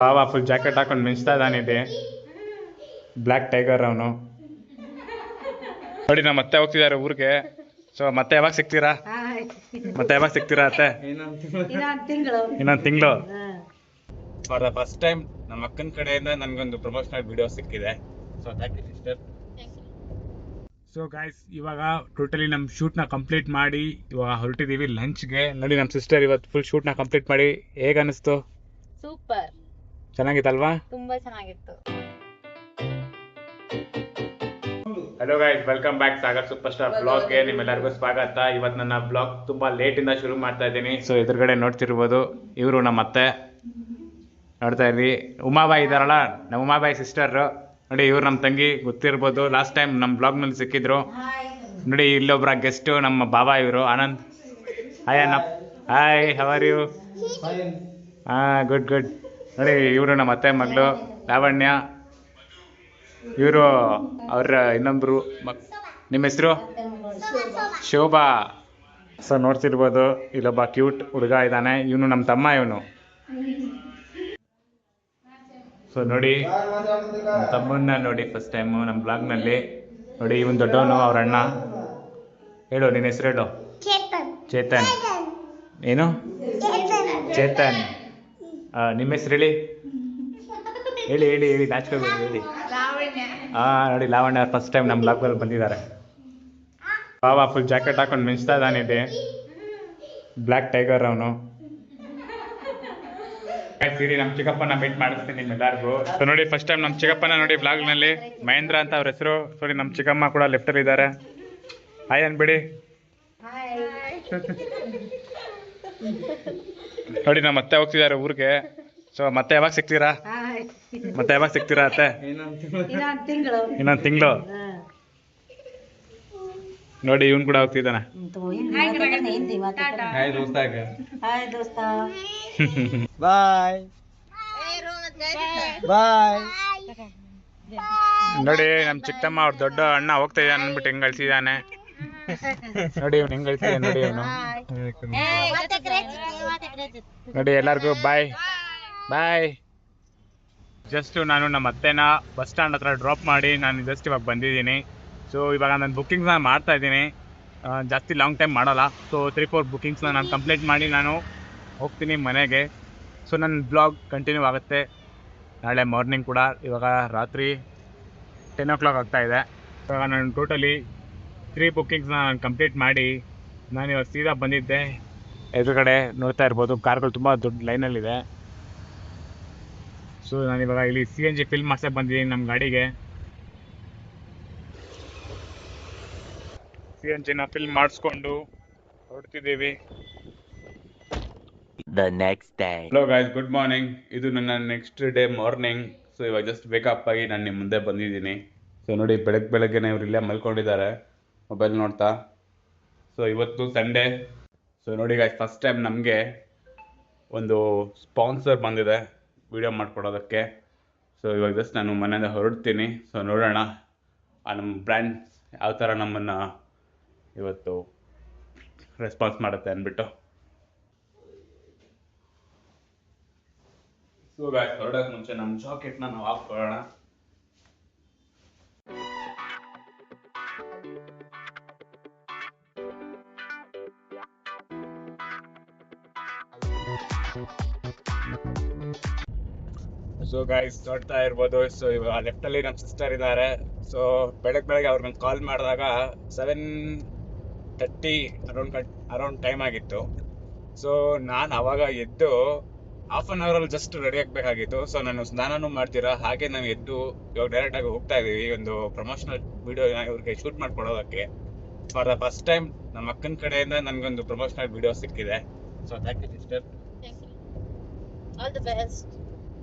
ಬಾವ full jacket ಹಾಕೊಂಡು ಮಿಂಚ್ತಾ ಇದ್ದಾನಿದೆ. Black tiger ಅವನು. ನೋಡಿ ನಾವು ಮತ್ತೆ ಹೋಗ್ತಿದ್ದಾರೆ ಊರಿಗೆ. ಸೊ ಮತ್ತೆ ಯಾವಾಗ ಸಿಗ್ತೀರಾ? ಅತ್ತೆ? ಇನ್ನೊಂದು ತಿಂಗಳು. ಫಾರ್ ದ ಫಸ್ಟ್ ಟೈಮ್ ನಮ್ಮ ಅಕ್ಕನ ಕಡೆಯಿಂದ ನನಗೊಂದು ಪ್ರಮೋಷನಲ್ ವಿಡಿಯೋ ಸಿಕ್ಕಿದೆ. So thank you sister. So guys, ಇವಾಗ ಟೋಟಲಿ ನಮ್ಮ ಶೂಟ್ನ ಕಂಪ್ಲೀಟ್ ಮಾಡಿ ಇವಾಗ ಹೊರಟಿದ್ದೀವಿ ಲಂಚ್ಗೆ. ನೋಡಿ ನಮ್ಮ ಸಿಸ್ಟರ್ ಇವತ್ತು ಫುಲ್ ಶೂಟ್ನ ಕಂಪ್ಲೀಟ್ ಮಾಡಿ ಹೇಗೆ ಅನಿಸ್ತು? ಸೂಪರ್, ಚೆನ್ನಾಗಿತ್ತಲ್ವಾ? ತುಂಬಾ ಚೆನ್ನಾಗಿತ್ತು. Hello guys, welcome back Sagar super star ಬ್ಲಾಗ್ಗೆ ನಿಮ್ಮೆಲ್ಲರಿಗೂ ಸ್ವಾಗತ. ಇವತ್ತು ನನ್ನ ಬ್ಲಾಗ್ ತುಂಬಾ ಲೇಟಿಂದ ಶುರು ಮಾಡ್ತಾ ಇದ್ದೀನಿ. ಸೊ ಎದುರುಗಡೆ ನೋಡ್ತಿರ್ಬೋದು ಇವರು ನಮ್ಮ ಅತ್ತೆ. ನೋಡ್ತಾ ಇದ್ವಿ ಉಮಾಬಾಯಿ ಇದಾರಲ್ಲ, ನಮ್ಮ ಉಮಾಬಾಯಿ ಸಿಸ್ಟರ್. ನೋಡಿ ಇವ್ರು ನಮ್ಮ ತಂಗಿ, ಗೊತ್ತಿರ್ಬೋದು, ಲಾಸ್ಟ್ ಟೈಮ್ ನಮ್ಮ ಬ್ಲಾಗ್ನಲ್ಲಿ ಸಿಕ್ಕಿದ್ರು. ನೋಡಿ ಇಲ್ಲೊಬ್ಬರ ಗೆಸ್ಟು ನಮ್ಮ ಬಾಬಾ ಇವರು ಆನಂದ್. ಹಾಯ್ ಅಣ್ಣ. Hi, how are you? Good good. ನೋಡಿ ಇವರು ನಮ್ಮ ಅತ್ತೆ ಮಗಳು ಲಾವಣ್ಯ. ಇವರು ಅವ್ರ ಇನ್ನೊಬ್ರು ನಿಮ್ಮ ಹೆಸರು? ಶೋಭಾ. ಸೊ ನೋಡ್ತಿರ್ಬೋದು ಇಲ್ಲೊಬ್ಬ ಕ್ಯೂಟ್ ಹುಡುಗ ಇದ್ದಾನೆ, ಇವನು ನಮ್ಮ ತಮ್ಮ ಇವನು. ಸೊ ನೋಡಿ ನಮ್ಮ ತಮ್ಮನ್ನ ನೋಡಿ ಫಸ್ಟ್ ಟೈಮು ನಮ್ಮ ಬ್ಲಾಗ್ನಲ್ಲಿ. ನೋಡಿ ಇವನು ದೊಡ್ಡವನು, ಅವ್ರ ಅಣ್ಣ. ಹೇಳು ನಿನ್ನ ಹೆಸರು ಹೇಳು. ಚೇತನ್. ಏನು? ಚೇತನ್. ನಿಮ್ಮ ಹೆಸರು ಹೇಳಿ. ಹೇಳಿ ಹೇಳಿ ಹೇಳಿ, ನಾಚ್ಕೋಬೇಡಿ, ಹೇಳಿ. ನೋಡಿ ಲಾವಣ್ಯ ಫಸ್ಟ್ ಟೈಮ್ ನಮ್ಮ ಬ್ಲಾಗ್ನಲ್ಲಿ ಬಂದಿದ್ದಾರೆ. ಬಾವ ಫುಲ್ ಜಾಕೆಟ್ ಹಾಕೊಂಡು ಮಿಂಚ್ತಾ ಇದ್ದಾನಿದೆ. ಬ್ಲ್ಯಾಕ್ ಟೈಗರ್ ಅವನು. ಸರಿ, ನಮ್ಮ ಚಿಕ್ಕಪ್ಪನ ಮೀಟ್ ಮಾಡಿಸ್ತೀನಿ ನಿಮ್ಮೆಲ್ಲರಿಗೂ. ಸೊ ನೋಡಿ ಫಸ್ಟ್ ಟೈಮ್ ನಮ್ಮ ಚಿಕ್ಕಪ್ಪನ ನೋಡಿ ಬ್ಲಾಗ್ನಲ್ಲಿ. ಮಹೇಂದ್ರ ಅಂತ ಅವ್ರ ಹೆಸರು. ನೋಡಿ ನಮ್ಮ ಚಿಕ್ಕಮ್ಮ ಕೂಡ ಲೆಫ್ಟಲ್ಲಿ ಇದ್ದಾರೆ. ಹಾಯ್ ಅನ್ಬಿಡಿ. ನೋಡಿ ನಮ್ಮ ಮತ್ತೆ ಹೋಗ್ತಿದ್ದಾರೆ ಊರಿಗೆ. ಸೊ ಮತ್ತೆ ಯಾವಾಗ ಸಿಗ್ತೀರಾ? ಅತ್ತೆ? ಇನ್ನೊಂದು ತಿಂಗಳು. ನೋಡಿ ಇವನ್ ಕೂಡ ಹೋಗ್ತಿದ್ದಾನೆ. ಬಾಯ್ ಬಾಯ್. ನೋಡಿ ನಮ್ ಚಿಕ್ಕಮ್ಮ ಅವ್ರ ದೊಡ್ಡ ಅಣ್ಣ ಹೋಗ್ತಾ ಇದ್ದಾನೆ ಅಂದ್ಬಿಟ್ಟು ಹೆಂಗ್ ಕಳ್ಸಿದಾನೆ. ನೋಡಿ ಇವ್ನು ಹೆಂಗ್ ಕಳ್ಸಿದಾನೆ ನೋಡಿ ಇವನು. ನೋಡಿ ಎಲ್ಲರಿಗೂ ಬಾಯ್ ಬಾಯ್. ಜಸ್ಟ್ ನಾನು ನಮ್ಮ ಅತ್ತೆನ ಬಸ್ ಸ್ಟ್ಯಾಂಡ್ ಹತ್ರ ಡ್ರಾಪ್ ಮಾಡಿ ನಾನು ಜಸ್ಟ್ ಇವಾಗ ಬಂದಿದ್ದೀನಿ. ಸೊ ಇವಾಗ ನಾನು ಬುಕ್ಕಿಂಗ್ಸ್ನ ಮಾಡ್ತಾ ಇದ್ದೀನಿ. ಜಾಸ್ತಿ ಲಾಂಗ್ ಟೈಮ್ ಮಾಡೋಲ್ಲ. ಸೊ 3-4 ಬುಕ್ಕಿಂಗ್ಸ್ನ ನಾನು ಕಂಪ್ಲೀಟ್ ಮಾಡಿ ನಾನು ಹೋಗ್ತೀನಿ ಮನೆಗೆ. ಸೊ ನನ್ನ ಬ್ಲಾಗ್ ಕಂಟಿನ್ಯೂ ಆಗುತ್ತೆ ನಾಳೆ ಮಾರ್ನಿಂಗ್ ಕೂಡ. ಇವಾಗ ರಾತ್ರಿ 10 o'clock ಆಗ್ತಾಯಿದೆ. ಸೊ ಇವಾಗ ನಾನು ಟೋಟಲಿ 3 ಬುಕ್ಕಿಂಗ್ಸ್ನ ನಾನು ಕಂಪ್ಲೀಟ್ ಮಾಡಿ ನಾನು ಇವಾಗ ಸೀದಾ ಬಂದಿದ್ದೆ. ಎದುರುಗಡೆ ನೋಡ್ತಾ ಇರ್ಬೋದು ಕಾರ್ಗಳು ತುಂಬ ದೊಡ್ಡ ಲೈನಲ್ಲಿದೆ. ಸೊ ನಾನಿವಾಗ ಇಲ್ಲಿ CNG ಫಿಲ್ ಮಾಡ್ಸಕ್ಕೆ ಬಂದಿದ್ದೀನಿ ನಮ್ಮ ಗಾಡಿಗೆ. CNGನ ಫಿಲ್ ಮಾಡಿಸ್ಕೊಂಡು ಹೊರಡ್ತಿದ್ದೀವಿ. The next day. Hello guys, good morning. ಇದು ನನ್ನ ನೆಕ್ಸ್ಟ್ ಡೇ ಮಾರ್ನಿಂಗ್. ಸೊ ಇವಾಗ ಜಸ್ಟ್ ವೇಕಪ್ ಆಗಿ ನಾನು ನಿಮ್ಮ ಮುಂದೆ ಬಂದಿದ್ದೀನಿ. ಸೊ ನೋಡಿ ಬೆಳಗ್ಗೆನೇ ಇವ್ರು ಇಲ್ಲೇ ಮಲ್ಕೊಂಡಿದ್ದಾರೆ ಮೊಬೈಲ್ ನೋಡ್ತಾ. ಸೊ ಇವತ್ತು ಸಂಡೇ. ಸೊ ನೋಡಿ ಗಾಯ್ಸ್, ಫಸ್ಟ್ ಟೈಮ್ ನಮಗೆ ಒಂದು ಸ್ಪಾನ್ಸರ್ ಬಂದಿದೆ ವಿಡಿಯೋ ಮಾಡ್ಕೊಡೋದಕ್ಕೆ. ಸೊ ಇವಾಗ ಜಸ್ಟ್ ನಾನು ಮನೆಯಿಂದ ಹೊರಡ್ತೀನಿ. ಸೊ ನೋಡೋಣ ನಮ್ಮ ಬ್ರ್ಯಾಂಡ್ ಯಾವ ಥರ ನಮ್ಮನ್ನು ಇವತ್ತು ರೆಸ್ಪಾನ್ಸ್ ಮಾಡುತ್ತೆ ಅಂದ್ಬಿಟ್ಟು. ಸೊ ಗಾಯ್ಸ್, ಹೊರಡೋಕ್ಕೆ ಮುಂಚೆ ನಮ್ಮ ಜಾಕೆಟ್ನ ನಾವು ಹಾಕ್ಕೊಳ್ಳೋಣ. ಸೊ ಗಾಯ್ಸ್ ನೋಡ್ತಾ ಇರ್ಬೋದು. ಸೊ ಇವಾಗ ಲೆಫ್ಟಲ್ಲಿ ನಮ್ಮ ಸಿಸ್ಟರ್ ಇದ್ದಾರೆ. ಸೊ ಬೆಳಗ್ಗೆ ಅವ್ರನ್ನ ಕಾಲ್ ಮಾಡಿದಾಗ 7:30 ಅರೌಂಡ್ ಟೈಮ್ ಆಗಿತ್ತು. ಸೊ ನಾನು ಆವಾಗ ಎದ್ದು ಹಾಫ್ ಆನ್ ಅವರಲ್ಲಿ ಜಸ್ಟ್ ರೆಡಿ ಆಗಬೇಕಾಗಿತ್ತು. ಸೊ ನಾನು ಸ್ನಾನನೂ ಮಾಡ್ತೀರಾ ಹಾಗೆ ನಾವು ಎದ್ದು ಇವಾಗ ಡೈರೆಕ್ಟಾಗಿ ಹೋಗ್ತಾ ಇದ್ದೀವಿ ಒಂದು ಪ್ರಮೋಷನಲ್ ವಿಡಿಯೋ ಇವ್ರಿಗೆ ಶೂಟ್ ಮಾಡ್ಕೊಡೋದಕ್ಕೆ. ಫಾರ್ ದ ಫಸ್ಟ್ ಟೈಮ್ ನಮ್ಮ ಅಕ್ಕನ ಕಡೆಯಿಂದ ನನಗೊಂದು ಪ್ರಮೋಷನಲ್ ವಿಡಿಯೋ ಸಿಕ್ಕಿದೆ. So thank you sister. All the best.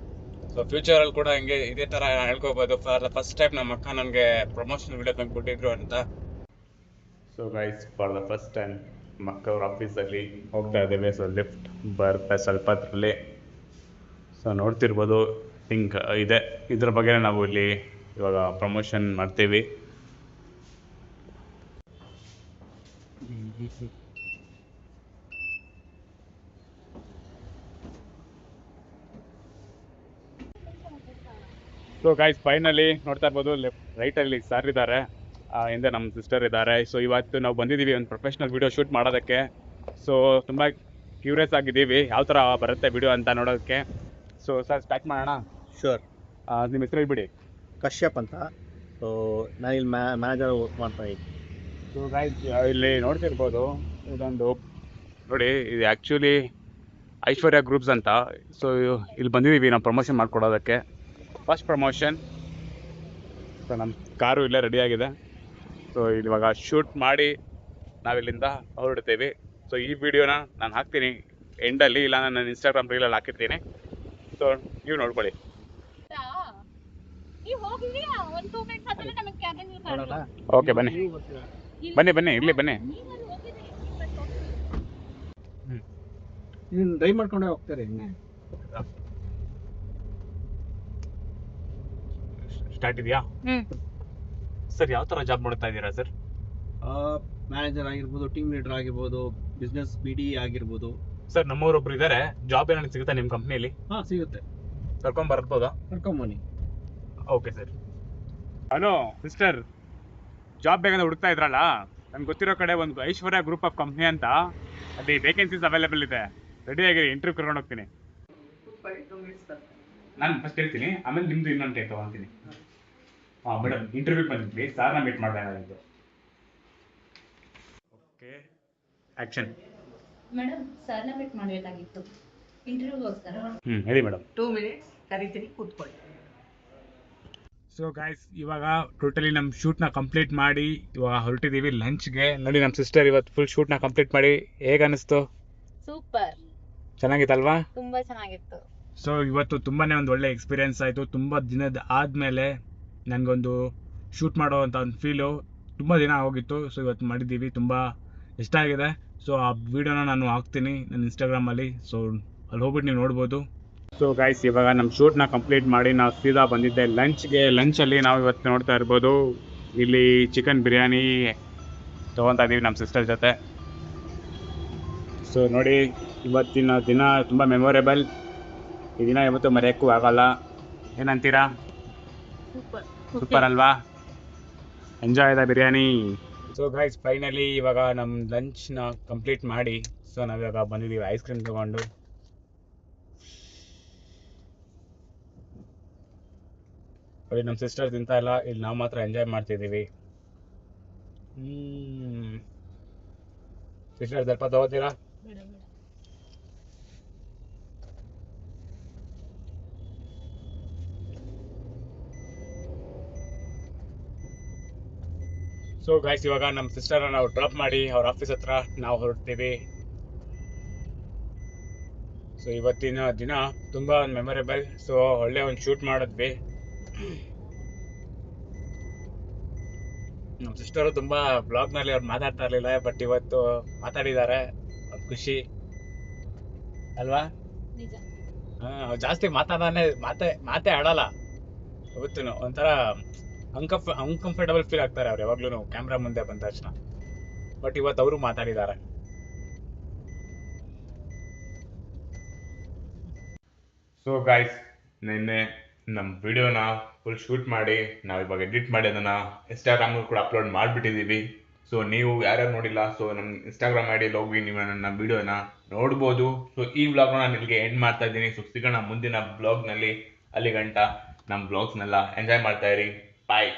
So ಫ್ಯೂಚರಲ್ಲಿ ಕೂಡ ಹಿಂಗೆ ಇದೇ ಥರ ಹೇಳ್ಕೋಬೋದು. ಫಾರ್ ದ ಫಸ್ಟ್ ಟೈಮ್ ನಮ್ಮ ಅಕ್ಕ ನನಗೆ ಪ್ರಮೋಷನಲ್ ವಿಡಿಯೋ ತಂದು ಕೊಟ್ಟಿದ್ರು ಅಂತ. So guys, for the first time ನಮ್ಮ ಅಕ್ಕ ಅವ್ರ ಆಫೀಸಲ್ಲಿ ಹೋಗ್ತಾ ಇದ್ದೇವೆ. ಸೊ ಲಿಫ್ಟ್ ಬರುತ್ತೆ ಸ್ವಲ್ಪ ಹೊತ್ತರಲ್ಲಿ. ಸೊ ನೋಡ್ತಿರ್ಬೋದು ಥಿಂಕ್ ಇದೆ, ಇದ್ರ ಬಗ್ಗೆ ನಾವು ಇಲ್ಲಿ ಇವಾಗ ಪ್ರಮೋಷನ್ ಮಾಡ್ತೀವಿ. ಸೊ ಗಾಯ್ಸ್ ಫೈನಲಿ ನೋಡ್ತಾ ಇರ್ಬೋದು ರೈಟಲ್ಲಿ ಸರ್ ಇದ್ದಾರೆ, ಹಿಂದೆ ನಮ್ಮ ಸಿಸ್ಟರ್ ಇದ್ದಾರೆ. ಸೊ ಇವತ್ತು ನಾವು ಬಂದಿದ್ದೀವಿ ಒಂದು ಪ್ರೊಫೆಷ್ನಲ್ ವಿಡಿಯೋ ಶೂಟ್ ಮಾಡೋದಕ್ಕೆ. ಸೊ ತುಂಬ ಕ್ಯೂರಿಯಸ್ ಆಗಿದ್ದೀವಿ ಯಾವ ಥರ ಬರುತ್ತೆ ವಿಡಿಯೋ ಅಂತ ನೋಡೋದಕ್ಕೆ. ಸೊ ಸರ್ ಸ್ಟಾರ್ಟ್ ಮಾಡೋಣ. ಶೋರ್. ನಿಮ್ಮ ಹೆಸರು ಹೇಳ್ಬಿಡಿ. ಕಶ್ಯಪ್ ಅಂತ. ಸೊ ನಾನು ಇಲ್ಲಿ ಮ್ಯಾನೇಜರ್ ವರ್ಕ್ ಮಾಡ್ತಾ ಇದ್ದೀನಿ. ಸೊ ಗಾಯ್ಸ್ ಇಲ್ಲಿ ನೋಡ್ತಿರ್ಬೋದು, ಇದೊಂದು ನೋಡಿ, ಇದು ಆ್ಯಕ್ಚುಲಿ ಐಶ್ವರ್ಯ ಗ್ರೂಪ್ಸ್ ಅಂತ. ಸೊ ಇಲ್ಲಿ ಬಂದಿದ್ದೀವಿ ನಾವು ಪ್ರಮೋಷನ್ ಮಾಡ್ಕೊಡೋದಕ್ಕೆ, ಫಸ್ಟ್ ಪ್ರಮೋಷನ್. ಸೊ ನಮ್ಮ ಕಾರು ಇಲ್ಲೇ ರೆಡಿಯಾಗಿದೆ. ಸೊ ಇವಾಗ ಶೂಟ್ ಮಾಡಿ ನಾವಿಲ್ಲಿಂದ ಹೊರಡ್ತೀವಿ. ಸೊ ಈ ವಿಡಿಯೋನ ನಾನು ಹಾಕ್ತೀನಿ ಎಂಡಲ್ಲಿ, ಇಲ್ಲ ನಾನು ಇನ್ಸ್ಟಾಗ್ರಾಮ್ ರೀಲಲ್ಲಿ ಹಾಕಿರ್ತೀನಿ. ಸೊ ನೀವು ನೋಡ್ಕೊಳ್ಳಿ. ಓಕೆ ಬನ್ನಿ ಬನ್ನಿ ಬನ್ನಿ ಇಲ್ಲಿ ಬನ್ನಿ. ನೀನು ಡ್ರೈವ್ ಮಾಡ್ಕೊಂಡೇ ಹೋಗ್ತಾರೆ. ಸ್ಟಾರ್ಟ್ ಇದೆಯಾ ಸರ್? ಯಾವ ಥರ ಜಾಬ್ ಮಾಡ್ತಾ ಇದ್ದೀರಾ ಸರ್? ಮ್ಯಾನೇಜರ್ ಆಗಿರ್ಬೋದು, ಟೀಮ್ ಲೀಡರ್ ಆಗಿರ್ಬೋದು, ಬಿಸ್ನೆಸ್ BD ಆಗಿರ್ಬೋದು. ಸರ್ ನಮ್ಮವರೊಬ್ರು ಇದ್ದಾರೆ, ಜಾಬ್ ಏನಾದ್ರು ಸಿಗುತ್ತಾ ನಿಮ್ಮ ಕಂಪ್ನಿಯಲ್ಲಿ? ಹಾಂ, ಸಿಗುತ್ತೆ. ಕರ್ಕೊಂಡ್ ಬರ್ಬೋದಾ? ಕರ್ಕೊಂಬನ್ನಿ. Okay sir. Hello sister, job ಬೇಕಂತ ಹುಡುಕ್ತಾ ಇದ್ರಲ್ಲ, ನನ್ಗೆ ಗೊತ್ತಿರೋ ಕಡೆ ಒಂದು ಐಶ್ವರ್ಯ ಗ್ರೂಪ್ ಆಫ್ ಕಂಪ್ನಿ ಅಂತ, ಅಲ್ಲಿ ವೇಕೆನ್ಸೀಸ್ ಅವೈಲೇಬಲ್ ಇದೆ. ರೆಡಿ ಆಗಿರಿ, ಇಂಟರ್ವ್ಯೂ ಕರ್ಕೊಂಡು ಹೋಗ್ತೀನಿ. ನಾನು ಫಸ್ಟ್ ಹೇಳ್ತೀನಿ, ಆಮೇಲೆ ನಿಮ್ದು ಇನ್ನೊಂದು ಟೈಮ್ ತೊಗೊಳ್ತೀನಿ. ಹಾಂ ಮೇಡಮ್, ಇಂಟರ್ವ್ಯೂಗೆ ಬಂದಿದ್ವಿ, ಸಾರ್ನ ಮೀಟ್ ಮಾಡಬೇಕಾಗಿತ್ತು. Okay action. ಮೇಡಮ್ ಸರ್ನ ಮೀಟ್ ಮಾಡಬೇಕಾಗಿತ್ತು ಇಂಟರ್ವ್ಯೂಗೋಸ್ಕರ. ಹೇಳಿ ಮೇಡಮ್. 2 minutes ಕರಿತೀನಿ, ಕೂತ್ಕೊಳ್ಳಿ. ಸೊ ಗಾಯ್ಸ್ ಇವಾಗ ಟೋಟಲಿ ನಮ್ಮ ಶೂಟ್ನ ಕಂಪ್ಲೀಟ್ ಮಾಡಿ ಇವಾಗ ಹೊರಟಿದ್ದೀವಿ ಲಂಚ್ಗೆ. ನೋಡಿ ನಮ್ಮ ಸಿಸ್ಟರ್ ಇವತ್ತು ಫುಲ್ ಶೂಟ್ನ ಕಂಪ್ಲೀಟ್ ಮಾಡಿ ಹೇಗೆ ಅನ್ನಿಸ್ತು? ಸೂಪರ್, ಚೆನ್ನಾಗಿತ್ತಲ್ವಾ? ತುಂಬಾ ಚೆನ್ನಾಗಿತ್ತು. ಸೊ ಇವತ್ತು ತುಂಬಾ ಒಂದು ಒಳ್ಳೆ ಎಕ್ಸ್ಪೀರಿಯೆನ್ಸ್ ಆಯಿತು. ತುಂಬ ದಿನದ ಆದಮೇಲೆ ನನಗೊಂದು ಶೂಟ್ ಮಾಡೋ ಅಂತ ಒಂದು ಫೀಲು ತುಂಬ ದಿನ ಹೋಗಿತ್ತು. ಸೊ ಇವತ್ತು ಮಾಡಿದ್ದೀವಿ, ತುಂಬ ಇಷ್ಟ ಆಗಿದೆ. ಸೊ ಆ ವಿಡಿಯೋನ ನಾನು ಹಾಕ್ತೀನಿ ನನ್ನ ಇನ್ಸ್ಟಾಗ್ರಾಮಲ್ಲಿ. ಸೊ ಅಲ್ಲಿ ಹೋಗ್ಬಿಟ್ಟು ನೀವು ನೋಡ್ಬೋದು. ಸೊ ಗೈಸ್ ಇವಾಗ ನಮ್ಮ ಶೂಟ್ನ ಕಂಪ್ಲೀಟ್ ಮಾಡಿ ನಾವು ಸೀದಾ ಬಂದಿದ್ದೆ ಲಂಚ್ಗೆ. ಲಂಚಲ್ಲಿ ನಾವು ಇವತ್ತು ನೋಡ್ತಾ ಇರ್ಬೋದು, ಇಲ್ಲಿ ಚಿಕನ್ ಬಿರಿಯಾನಿ ತೊಗೊತಾ ಇದ್ದೀವಿ ನಮ್ಮ ಸಿಸ್ಟರ್ ಜೊತೆ. ಸೊ ನೋಡಿ, ಇವತ್ತಿನ ದಿನ ತುಂಬ ಮೆಮೊರೇಬಲ್. ಈ ದಿನ ಇವತ್ತು ಮರೆಯೋಕ್ಕೂ ಆಗಲ್ಲ. ಏನಂತೀರಾ? ಸೂಪರ್ ಅಲ್ವಾ? Enjoy the biryani. So guys finally ಇವಾಗ ನಮ್ಮ ಲಂಚ್ನ ಕಂಪ್ಲೀಟ್ ಮಾಡಿ ಸೊ ನಾವಿವಾಗ ಬಂದಿದ್ದೀವಿ ಐಸ್ ಕ್ರೀಮ್ ತೊಗೊಂಡು. ನೋಡಿ ನಮ್ಮ ಸಿಸ್ಟರ್ ತಿಂತಾ ಇಲ್ಲ, ಇಲ್ಲಿ ನಾವು ಮಾತ್ರ ಎಂಜಾಯ್ ಮಾಡ್ತಿದ್ದೀವಿ. ಸಿಸ್ಟರ್ ಸ್ವಲ್ಪ ತಗೋತೀರಾ? ಸೊ ಗೈಸ್ ಇವಾಗ ನಮ್ಮ ಸಿಸ್ಟರ್ನ ನಾವು ಡ್ರಾಪ್ ಮಾಡಿ ಅವ್ರ ಆಫೀಸ್ ಹತ್ರ ನಾವು ಹೊರಡ್ತೀವಿ. ಸೊ ಇವತ್ತಿನ ದಿನ ತುಂಬ ಮೆಮೊರೇಬಲ್. ಸೊ ಒಳ್ಳೆ ಒಂದು ಶೂಟ್ ಮಾಡಿದ್ವಿ. ನಮ್ಮ ಸಿಸ್ಟರು ತುಂಬ ಬ್ಲಾಗ್ನಲ್ಲಿ ಅವ್ರು ಮಾತಾಡ್ತಾ ಇರಲಿಲ್ಲ, ಬಟ್ ಇವತ್ತು ಮಾತಾಡಿದ್ದಾರೆ. ಖುಷಿ ಅಲ್ವಾ? ನಿಜ. ಅವ್ರು ಜಾಸ್ತಿ ಮಾತೇ ಆಡಲ್ಲ. ಇವತ್ತು ಒಂಥರ ಅನ್ಕಂಫರ್ಟಬಲ್ ಫೀಲ್ ಆಗ್ತಾರೆ ಅವ್ರು ಯಾವಾಗ್ಲೂ ಕ್ಯಾಮ್ರಾ ಮುಂದೆ ಬಂದ ತಕ್ಷಣ. ಬಟ್ ಇವತ್ತು ಅವರು ಮಾತಾಡಿದ್ದಾರೆ. ಸೊ ಗೈಸ್ ನಿನ್ನೆ ನಮ್ಮ ವಿಡಿಯೋನ ಫುಲ್ ಶೂಟ್ ಮಾಡಿ ನಾವು ಇವಾಗ ಎಡಿಟ್ ಮಾಡಿ ಅದನ್ನು ಇನ್ಸ್ಟಾಗ್ರಾಮ್ಗೂ ಕೂಡ ಅಪ್ಲೋಡ್ ಮಾಡಿಬಿಟ್ಟಿದ್ದೀವಿ. ಸೊ ನೀವು ಯಾರ್ಯಾರು ನೋಡಿಲ್ಲ, ಸೊ ನಮ್ಮ ಇನ್ಸ್ಟಾಗ್ರಾಮ್ ಐ ಡಿಯಲ್ಲಿ ಹೋಗಿ ನೀವು ನನ್ನ ವಿಡಿಯೋನ ನೋಡ್ಬೋದು. ಸೊ ಈ ವ್ಲಾಗ್ನ ನಾನು ಇಲ್ಲಿಗೆ ಎಂಡ್ ಮಾಡ್ತಾ ಇದ್ದೀನಿ. ಸೊ ಸಿಗೋಣ ಮುಂದಿನ ಬ್ಲಾಗ್ನಲ್ಲಿ. ಅಲ್ಲಿ ಗಂಟ ನಮ್ಮ ಬ್ಲಾಗ್ಸ್ನೆಲ್ಲ ಎಂಜಾಯ್ ಮಾಡ್ತಾ ಇರಿ. ಬಾಯ್.